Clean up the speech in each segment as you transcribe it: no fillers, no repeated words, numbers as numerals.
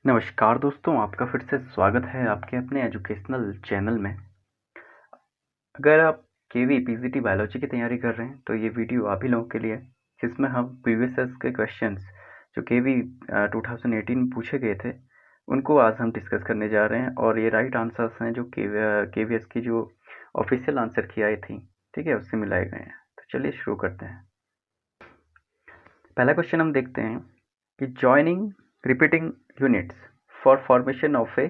नमस्कार दोस्तों, आपका फिर से स्वागत है आपके अपने एजुकेशनल चैनल में। अगर आप केवी पीजीटी बायोलॉजी की तैयारी कर रहे हैं तो ये वीडियो आप ही लोगों के लिए है, जिसमें हम प्रीवियस ईयर्स के क्वेश्चंस जो केवी 2018 में पूछे गए थे उनको आज हम डिस्कस करने जा रहे हैं। और ये राइट आंसर्स हैं जो केवीएस की जो ऑफिशियल आंसर की आई थी, ठीक है, उससे मिलाए गए हैं। तो चलिए शुरू करते हैं। पहला क्वेश्चन हम देखते हैं कि joining repeating units for formation of A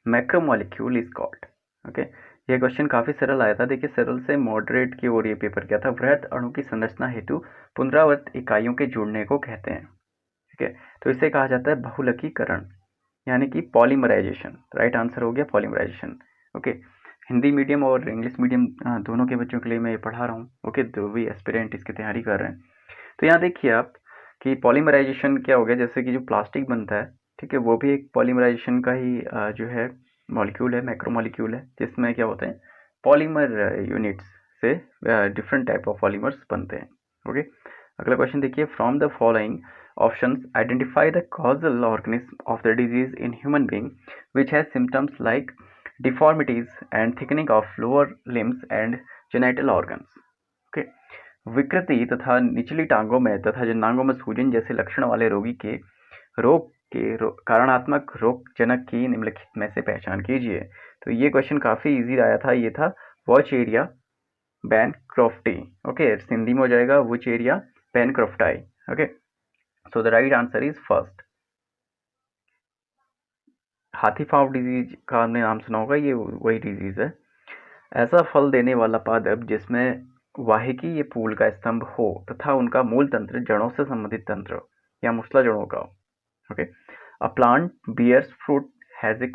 macromolecule is called. Okay, ये क्वेश्चन काफ़ी सरल आया था। देखिए, सरल से मॉडरेट की ओर ये पेपर क्या था। वृहद अणु की संरचना हेतु पुनरावृत्त इकाइयों के जुड़ने को कहते हैं। ठीक है, तो इसे कहा जाता है बहुलकीकरण, यानी कि पॉलीमराइजेशन। राइट आंसर हो गया पॉलीमराइजेशन। ओके, हिंदी मीडियम और इंग्लिश मीडियम दोनों के बच्चों के लिए मैं ये पढ़ा रहा हूँ। ओके, जो भी एस्पिरेंट इसकी तैयारी कर रहे हैं, तो यहाँ देखिए आप कि पॉलीमराइजेशन क्या हो गया। जैसे कि जो प्लास्टिक बनता है, ठीक है, वो भी एक पॉलीमराइजेशन का ही जो है मॉलिक्यूल है, मैक्रोमॉलिक्यूल है, जिसमें क्या होते हैं पॉलीमर यूनिट्स से डिफरेंट टाइप ऑफ पॉलीमर्स बनते हैं। ओके, अगला क्वेश्चन देखिए, from the following options identify the causal organism of the disease in human being which has symptoms like deformities and thickening of lower limbs and genital organs. Okay, विकृति तथा निचली टांगों में तथा जनांगों में सूजन जैसे लक्षण वाले रोगी के कारणात्मक रोगजनक की निम्नलिखित में से पहचान कीजिए। तो ये क्वेश्चन काफी इजी आया था। ये था वॉचेरिया बैनक्रॉफ्टी। ओके, हिंदी में हो जाएगा wuchereria bancrofti. Okay, so the right answer is first. हाथी पांव डिजीज का आपने नाम सुना होगा, ये वही डिजीज है। ऐसा फल देने वाला पादप जिसमें वाहिकी ये फूल का स्तंभ हो तथा उनका मूल तंत्र जड़ों से संबंधित तंत्र या मुसला जड़ों का हो। Okay, a plant bears fruit has a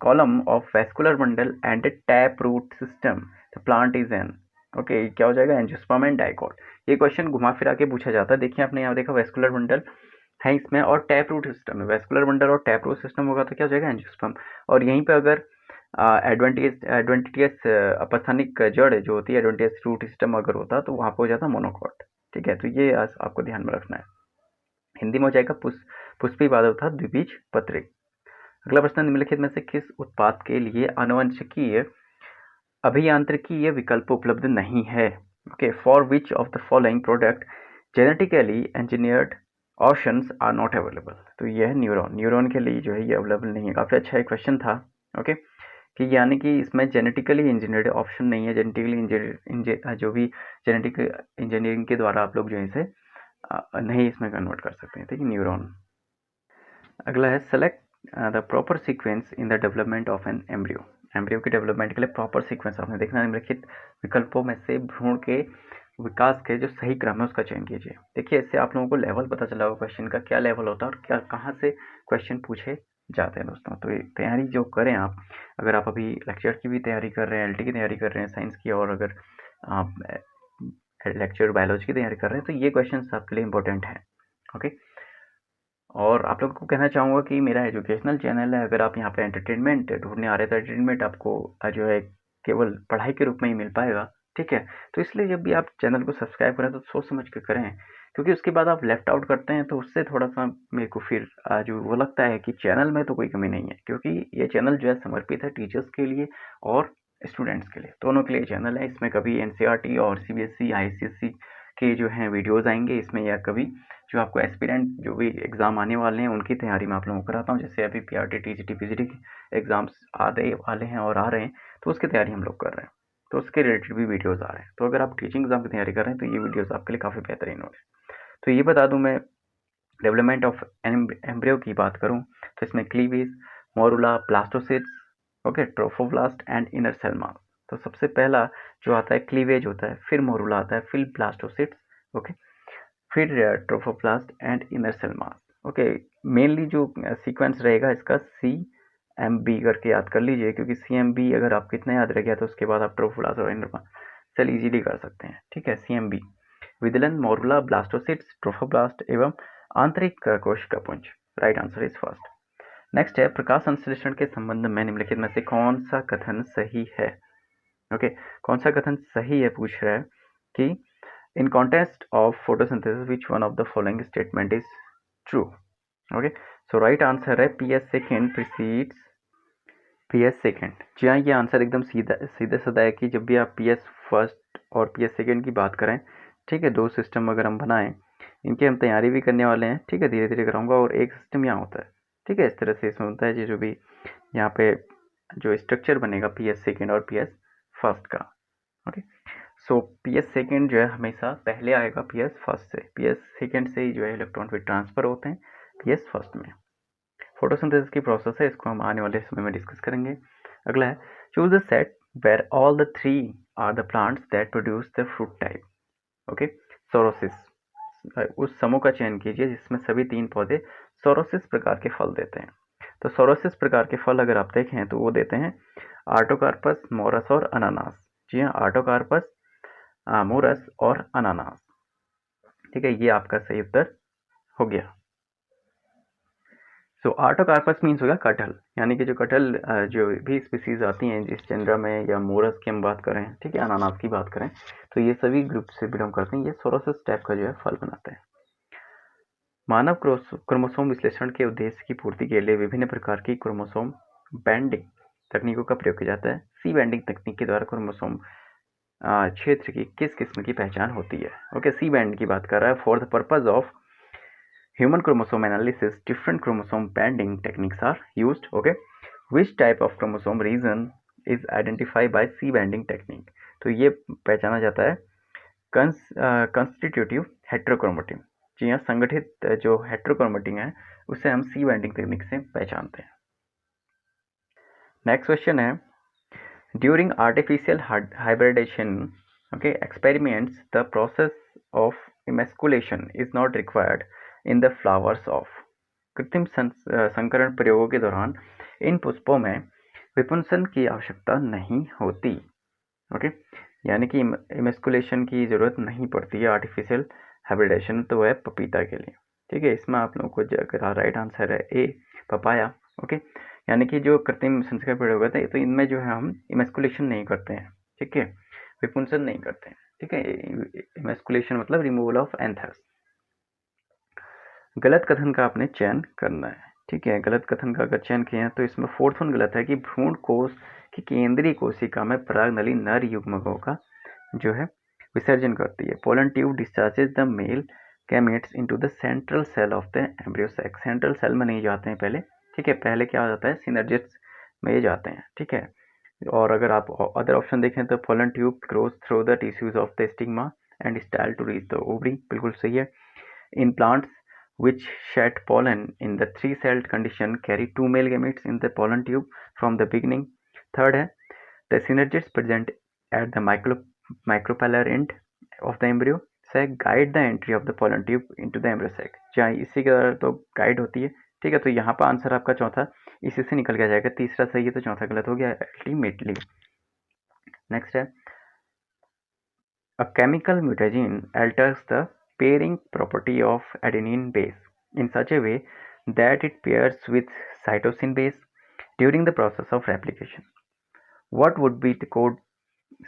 column of vascular bundle and a tap root system. The plant is an okay, क्या हो जाएगा एंजियोस्पर्म एंड डाइकोट। ये क्वेश्चन घुमा फिरा के पूछा जाता है। देखिए, आपने यहाँ देखा वेस्कुलर बंडल है इसमें और टैप रूट सिस्टम है। वेस्कुलर बंडल और टैप रूट सिस्टम होगा तो क्या हो जाएगा एंजियोस्पर्म। और यहीं पे अगर एडवेंटियस अपस्थानिक जड़ जो होती है, एडवेंटियस रूट सिस्टम अगर होता तो वहाँ पे हो जाता मोनोकॉट। ठीक है, तो ये आपको ध्यान में रखना है। हिंदी में हो जाएगा पुष्पी पादप था द्विबीज पत्री। अगला प्रश्न, निम्नलिखित में से किस उत्पाद के लिए आनुवंशिकीय अभियांत्रिकीय विकल्प उपलब्ध नहीं है। Okay, for which of the following product genetically engineered options are not available. तो यह है न्यूरॉन के लिए जो है ये अवेलेबल नहीं है। काफ़ी अच्छा एक क्वेश्चन था। ओके, कि यानी कि इसमें जेनेटिकली इंजीनियर्ड ऑप्शन नहीं है। जेनेटिकली जो भी जेनेटिक इंजीनियरिंग के द्वारा आप लोग जो है इसे नहीं इसमें कन्वर्ट कर सकते हैं। ठीक है, न्यूरॉन। अगला है select the proper sequence in the development of an embryo. Embryo के डेवलपमेंट के लिए प्रॉपर सीक्वेंस आपने देखना है। निम्नलिखित विकल्पों में से भ्रूण के विकास के जो सही क्रम है उसका चयन कीजिए। देखिए, इससे आप लोगों को लेवल पता चला होगा क्वेश्चन का क्या लेवल होता है और क्या कहाँ से क्वेश्चन पूछे जाते हैं दोस्तों। तो ये तैयारी जो करें आप, अगर आप अभी लेक्चर की भी तैयारी कर रहे हैं, एलटी की तैयारी कर रहे हैं साइंस की, और अगर आप लेक्चर बायोलॉजी की तैयारी कर रहे हैं, तो ये क्वेश्चन आपके लिए इंपॉर्टेंट है। ओके, और आप लोगों को कहना चाहूँगा कि मेरा एजुकेशनल चैनल है। अगर आप यहाँ पे एंटरटेनमेंट ढूंढने आ रहे हैं तो एंटरटेनमेंट आपको जो है केवल पढ़ाई के रूप में ही मिल पाएगा। ठीक है, तो इसलिए जब भी आप चैनल को सब्सक्राइब करें तो सोच समझ के करें, क्योंकि उसके बाद आप लेफ्ट आउट करते हैं तो उससे थोड़ा सा मेरे को फिर जो वो लगता है कि चैनल में तो कोई कमी नहीं है, क्योंकि ये चैनल जो है समर्पित है टीचर्स के लिए और स्टूडेंट्स के लिए, दोनों के लिए चैनल है। इसमें कभी एनसीईआरटी और सीबीएसई आईसीएसई के जो हैं वीडियोज़ आएंगे इसमें, या कभी जो आपको एस्पिरेंट जो भी एग्ज़ाम आने वाले हैं उनकी तैयारी मैं आप लोगों को कराता हूँ। जैसे अभी पीआरटी टीजीटी पीजीटी के एग्ज़ाम्स आने वाले हैं और आ रहे हैं, तो उसकी तैयारी हम लोग कर रहे हैं, तो उसके रिलेटेड भी वीडियोज़ आ रहे हैं। तो अगर आप टीचिंग एग्ज़ाम की तैयारी कर रहे हैं तो ये वीडियोज़ आपके लिए काफ़ी बेहतरीन होंगे। तो ये बता दूँ, मैं डेवलपमेंट ऑफ एम्ब्रियो की बात करूँ तो इसमें cleavage, morula, blastocyst, okay, trophoblast and inner cell mass. तो सबसे पहला जो आता है क्लीवेज होता है, फिर मोरुला आता है, फिर ब्लास्टोसिस्ट, ओके, फिर trophoblast and inner cell mass. Okay, mainly जो सीक्वेंस रहेगा इसका CMB करके याद कर लीजिए, क्योंकि CMB अगर आपको इतना याद रह गया तो उसके बाद आप ट्रोफोप्लास्ट और इनर सेल इजीली कर सकते हैं। ठीक है, CMB विदलन, मोरुला, ब्लास्टोसिस्ट, ट्रोफोब्लास्ट एवं आंतरिक कोशिका पुंज। Right answer is first. Next है, प्रकाश संश्लेषण के संबंध में निम्नलिखित में से कौन सा कथन सही है। ओके, कौन सा कथन सही है पूछ रहा है कि in context of photosynthesis which one of the following statement is true। Okay, so right answer है P S second precedes P S second. जी हाँ, ये आंसर एकदम सीधा साधा है कि जब भी आप पी एस फर्स्ट और पी एस सेकेंड की बात करें, ठीक है, दो सिस्टम अगर हम बनाएं, इनकी हम तैयारी भी करने वाले हैं, ठीक है, धीरे धीरे कराऊंगा, और एक सिस्टम यहाँ होता है, ठीक है, इस तरह से इसमें होता है जी, जो भी यहाँ पे जो स्ट्रक्चर बनेगा पी एस सेकेंड और पी एस फर्स्ट का। ओके, सो पी एस सेकेंड जो है हमेशा पहले आएगा पी एस फर्स्ट से, पी एस सेकेंड से ही जो है इलेक्ट्रॉन फिर ट्रांसफर होते हैं पी एस फर्स्ट में। फोटोसिंथेसिस की प्रोसेस है, इसको हम आने वाले समय में डिस्कस करेंगे। अगला है choose the set where all the three are the plants that produce the fruit type. Okay, sorosis, उस समूह का चयन कीजिए जिसमें सभी तीन पौधे सोरोसिस प्रकार के फल देते हैं। तो सोरोसिस प्रकार के फल अगर आप देखें तो वो देते हैं आर्टोकार्पस, मोरस और अनानास। जी हाँ, आर्टोकार्पस, मोरस और अनानास। ठीक है, ये आपका सही उत्तर हो गया। सो आर्टोकार्पस मीन्स हो गया कटहल, यानी कि जो कटहल जो भी स्पीसीज आती हैं जिस जेनरा में, या मोरस की हम बात करें, ठीक है, अनानास की बात करें, तो ये सभी ग्रुप से बिलोंग करते हैं, ये सोरोसिस टाइप का जो है फल बनाते हैं। मानव क्रोमोसोम विश्लेषण के उद्देश्य की पूर्ति के लिए विभिन्न प्रकार की क्रोमोसोम बैंडिंग तकनीकों का प्रयोग किया जाता है। सी बैंडिंग तकनीक के द्वारा क्रोमोसोम क्षेत्र की किस किस्म की पहचान होती है? ओके, सी बैंड की बात कर रहा है। For the purpose of human chromosome analysis, different chromosome banding techniques are used. Okay, which type of chromosome region is identified by C banding technique? तो ये पहचाना जाता है कंस्टिट्यूटिव हेट्रोक्रोमेटिन। जी हाँ, संगठित जो हेट्रोक्रोमेटिन है उसे हम सी बैंडिंग टेक्निक से पहचानते हैं। नेक्स्ट क्वेश्चन है during artificial hybridisation, okay, experiments the process of emasculation is not required in the flowers of. कृत्रिम संकरण प्रयोगों के दौरान इन पुष्पों में विपुंसन की आवश्यकता नहीं होती। ओके, यानी कि इमेस्कुलेशन की जरूरत नहीं पड़ती है आर्टिफिशियल हाइब्रिडेशन, तो वह पपीता के लिए। ठीक है, इसमें आप लोगों को राइट आंसर है ए, पपाया। ओके, यानी कि जो कृत्रिम संस्करण प्रयोग होता है तो इनमें जो है हम इमेस्कुलेशन नहीं करते हैं, ठीक है, विपुंसन नहीं करते हैं। ठीक है, इमेस्कुलेशन मतलब रिमूवल ऑफ एंथर्स। गलत कथन का आपने चयन करना है। ठीक है, गलत कथन का अगर चयन किया तो इसमें फोर्थ वन गलत है कि भ्रूण कोश की केंद्रीय कोशिका में परागनली नर युग्मकों का जो है विसर्जन करती है। Pollen tube discharges the male gametes into the central cell of the embryo sac. Central cell में नहीं जाते हैं पहले, ठीक है, पहले क्या हो जाता है सिनर्जिड्स में जाते हैं। ठीक है, और अगर आप अदर ऑप्शन देखें तो pollen tube grows through the tissues of the stigma and style to reach the ovary, बिल्कुल सही है। In plants which shed pollen in the three-celled condition carry two male gametes in the pollen tube from the beginning. Third है the synergids present at the micropellar end of the embryo sac guide the entry of the pollen tube into the embryo sac। जहाँ इसी के द्वारा तो guide होती है। ठीक है, तो यहाँ पर आंसर आपका चौथा इसी से निकल के जाएगा। तीसरा सही है तो चौथा गलत हो गया अल्टीमेटली। नेक्स्ट है a chemical mutagen alters the pairing property of adenine base in such a way that it pairs with cytosine base during the process of replication. What would be the code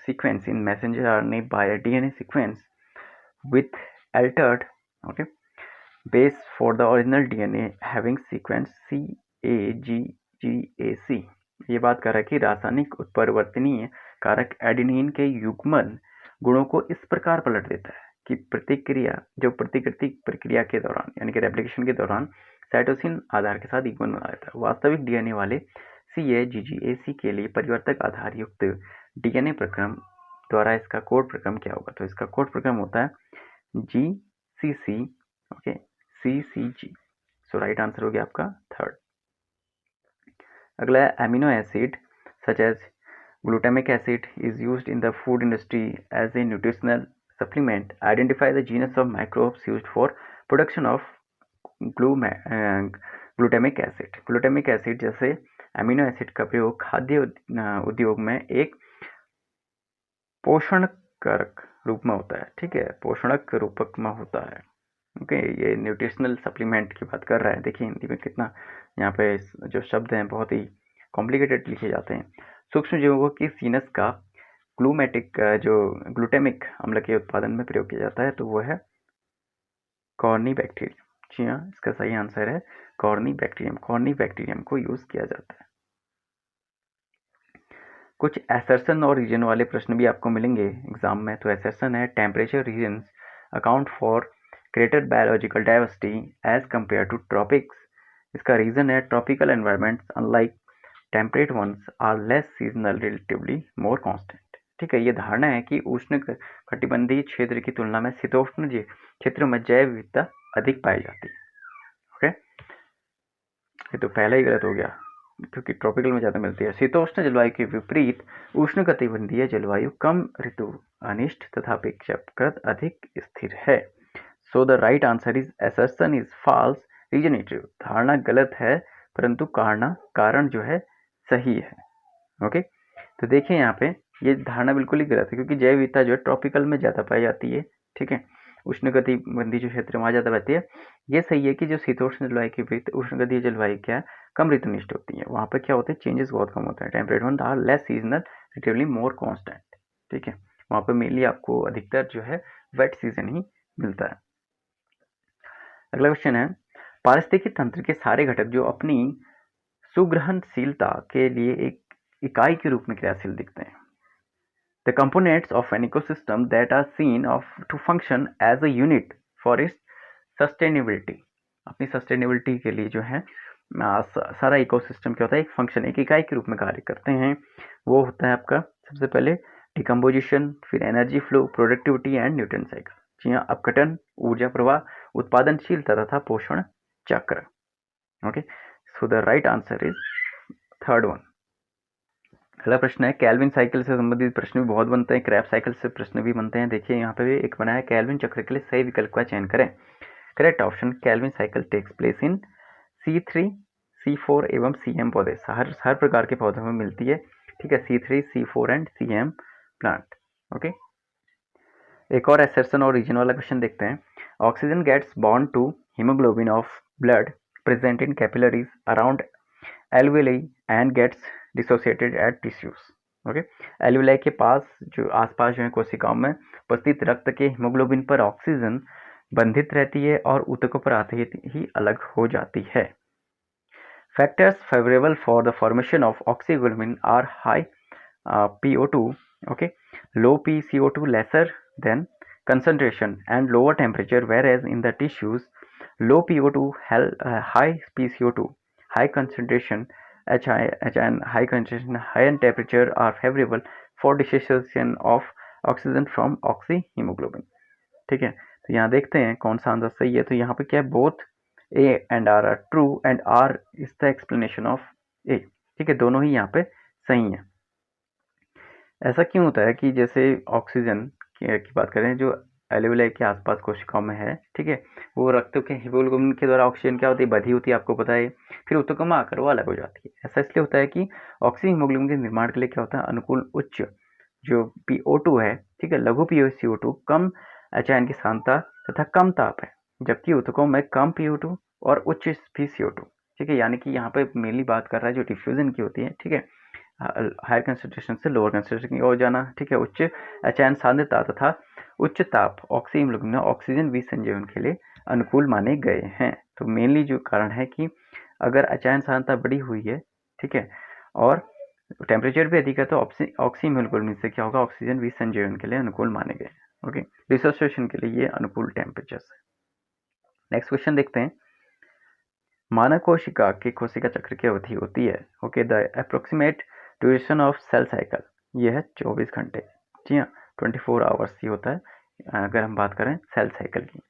sequence in messenger RNA by a DNA sequence with altered, okay, base for the original DNA having sequence CAGGAC? ये बात कर रहा है कि रासायनिक उत्परिवर्तनीय कारक adenine के युग्मन गुणों को इस प्रकार पलट देता है कि प्रतिकृति प्रक्रिया के दौरान यानी कि रेप्लिकेशन के दौरान साइटोसिन आधार के साथ युग्मन बना देता है। वास्तविक डीएनए वाले CAGGAC के लिए परिवर्तक आधार युक्त डीएनए प्रक्रम द्वारा इसका कोड प्रक्रम क्या होगा? तो इसका कोड प्रक्रम होता है GCC, okay, CCG। So right answer हो गया आपका थर्ड। अगला है amino acid such as glutamic acid is used in the food industry as a nutritional supplement. Identify the genus of microbes used for production of glutamic acid. Glutamic acid जैसे amino acid का प्रयोग खाद्य उद्योग में एक पोषण कारक रूप में होता है। ठीक है, पोषणक रूपक में होता है। ओके, ये न्यूट्रिशनल सप्लीमेंट की बात कर रहा है। देखिए हिंदी में कितना यहाँ पे जो शब्द हैं बहुत ही कॉम्प्लिकेटेड लिखे जाते हैं। सूक्ष्म जीवों की सीनस का ग्लूटेमिक अम्ल के उत्पादन में प्रयोग किया जाता है, तो वो है कॉर्नी बैक्टीरिया। जी हाँ, इसका सही आंसर है कॉर्नी बैक्टीरियम। कॉर्नी बैक्टीरियम को यूज़ किया जाता है। कुछ एसर्शन और रीजन वाले प्रश्न भी आपको मिलेंगे एग्जाम में। तो एसर्शन है temperature regions account for greater biological diversity as compared to tropics. इसका रीजन है tropical environments unlike temperate ones are less seasonal relatively more constant. ठीक है, ये धारणा है कि उष्ण कटिबंधीय क्षेत्र की तुलना में शीतोष्ण क्षेत्र में जैव विविधता अधिक पाई जाती है। ओके, ये तो पहला ही गलत हो गया क्योंकि ट्रॉपिकल में ज़्यादा मिलती है। शीतोष्ण जलवायु के विपरीत उष्ण कटिबंधीय जलवायु कम ऋतु अनिष्ट तथा अपेक्षाकृत अधिक स्थिर है। So the right answer is assertion is false रीजनेटिव। धारणा गलत है परंतु कारण जो है सही है। ओके, तो देखिए यहाँ पे ये धारणा बिल्कुल ही गलत है क्योंकि जैव विविधता जो है ट्रॉपिकल में ज़्यादा पाई जाती है। ठीक है, उष्णकटिबंधीय जो क्षेत्र वहाँ ज़्यादा रहती है। ये सही है कि जो शीतोष्ण जलवायु के विपरीत उष्णकटिबंधीय जलवायु क्या है, कम ऋतुनिष्ठ होती है। वहाँ पर क्या होता है, चेंजेस बहुत कम होता है। Temperature are less seasonal relatively more constant. ठीक है, वहाँ पर मेनली आपको अधिकतर जो है वेट सीजन ही मिलता है। अगला क्वेश्चन है, पारिस्थितिकी तंत्र के सारे घटक जो अपनी सुग्रहणशीलता के लिए एक इकाई के रूप में क्रियाशील दिखते हैं। The components of an ecosystem that are seen to function as a unit for its sustainability। अपनी सस्टेनेबिलिटी के लिए जो है सारा इकोसिस्टम क्या होता है, एक फंक्शन, एक इकाई के रूप में कार्य करते हैं। वो होता है आपका सबसे पहले डिकम्पोजिशन, फिर energy flow, productivity and nutrient cycle. जी हाँ, अपघटन, ऊर्जा प्रवाह, उत्पादनशीलता तथा पोषण चक्र। Okay, so the right answer is third one. अगला प्रश्न है, कैल्विन साइकिल से संबंधित प्रश्न भी बहुत बनते हैं, क्रैब साइकिल से प्रश्न भी बनते हैं। देखिए यहाँ पे भी एक बना है, कैल्विन चक्र के लिए सही विकल्प का चयन करें। Correct option, Calvin cycle takes place in C3, C4 एवं CM पौधे। हर प्रकार के पौधों में मिलती है। ठीक है, C3, C4 and CM plant. Okay, एक और एसर्शन और रीजन वाला क्वेश्चन देखते हैं। Oxygen gets bound to haemoglobin of blood present in capillaries around alveoli and gets dissociated at tissues. Okay, alveoli के पास जो आसपास जो है कोशिकाओं में उपस्थित रक्त के हीमोग्लोबिन पर ऑक्सीजन बंधित रहती है और ऊतकों पर आते ही अलग हो जाती है। Factors favourable for the formation of oxyglobin are high PO2, okay, low PCO2 lesser than concentration and lower temperature, whereas in the tissues low PO2 high PCO2 high concentration and high concentration high temperature are favorable for dissociation of oxygen from oxyhemoglobin। ठीक है, तो यहाँ देखते हैं कौन सा answer सही है। तो यहाँ पे क्या है, both A and R are true and R is the explanation of A। ठीक है, दोनों ही यहाँ पे सही है। ऐसा क्यों होता है कि जैसे ऑक्सीजन की बात करें जो एल्वेलाई के आसपास कोशिकाओं में है, ठीक है, वो रक्त के हीमोग्लोबिन के द्वारा ऑक्सीजन क्या होती है, बधी होती है, आपको पता है। फिर ऊतकों में आकर वो अलग हो जाती है। ऐसा इसलिए होता है कि ऑक्सी हीमोग्लोबिन के निर्माण के लिए क्या होता है, अनुकूल उच्च जो PO2 है, ठीक है, लघु PaCO2, कम अचायन की सांद्रता तथा कम ताप है, जबकि ऊतकों में कम PO2 और उच्च PCO2। ठीक है, यानी कि यहाँ पे मेनली बात कर रहा है जो डिफ्यूजन की होती है। ठीक है, हायर कंसंट्रेशन से लोअर कंसंट्रेशन की ओर जाना। ठीक है, उच्च अचयन सांद्रता तथा उच्च ताप ऑक्सीहीमोग्लोबिन ऑक्सीजन विसंजयन के लिए अनुकूल माने गए हैं। तो मेनली जो कारण है कि अगर अचयन सांद्रता बड़ी हुई है, ठीक है, और टेम्परेचर भी अधिक है, तो ऑक्सीहीमोग्लोबिन से क्या होगा, ऑक्सीजन विसंजयन के लिए अनुकूल माने गए। ओके, डिसोसिएशन के लिए ये अनुकूल टेम्परेचर है। नेक्स्ट क्वेश्चन देखते हैं। मानव कोशिका की कोशिका चक्र की अवधि होती है, okay, the approximate duration of cell cycle, ये है 24 घंटे। जी हाँ, 24 आवर्स ही होता है अगर हम बात करें सेल साइकिल की।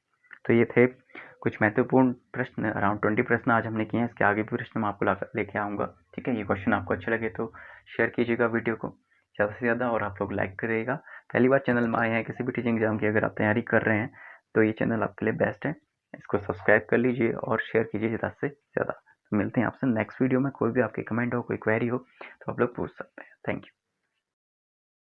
तो ये थे कुछ महत्वपूर्ण प्रश्न, अराउंड 20 प्रश्न आज हमने किए हैं। इसके आगे भी प्रश्न मैं आपको लेके आऊँगा। ठीक है, ये क्वेश्चन आपको अच्छे लगे तो शेयर कीजिएगा वीडियो को ज़्यादा से ज़्यादा, और आप लोग लाइक करिएगा। पहली बार चैनल में आए हैं, किसी भी टीचिंग एग्जाम की अगर आप तैयारी कर रहे हैं तो ये चैनल आपके लिए बेस्ट है। इसको सब्सक्राइब कर लीजिए और शेयर कीजिए ज़्यादा से ज़्यादा। तो मिलते हैं आपसे नेक्स्ट वीडियो में। कोई भी आपके कमेंट हो, कोई क्वेरी हो तो आप लोग पूछ सकते हैं। Thank you.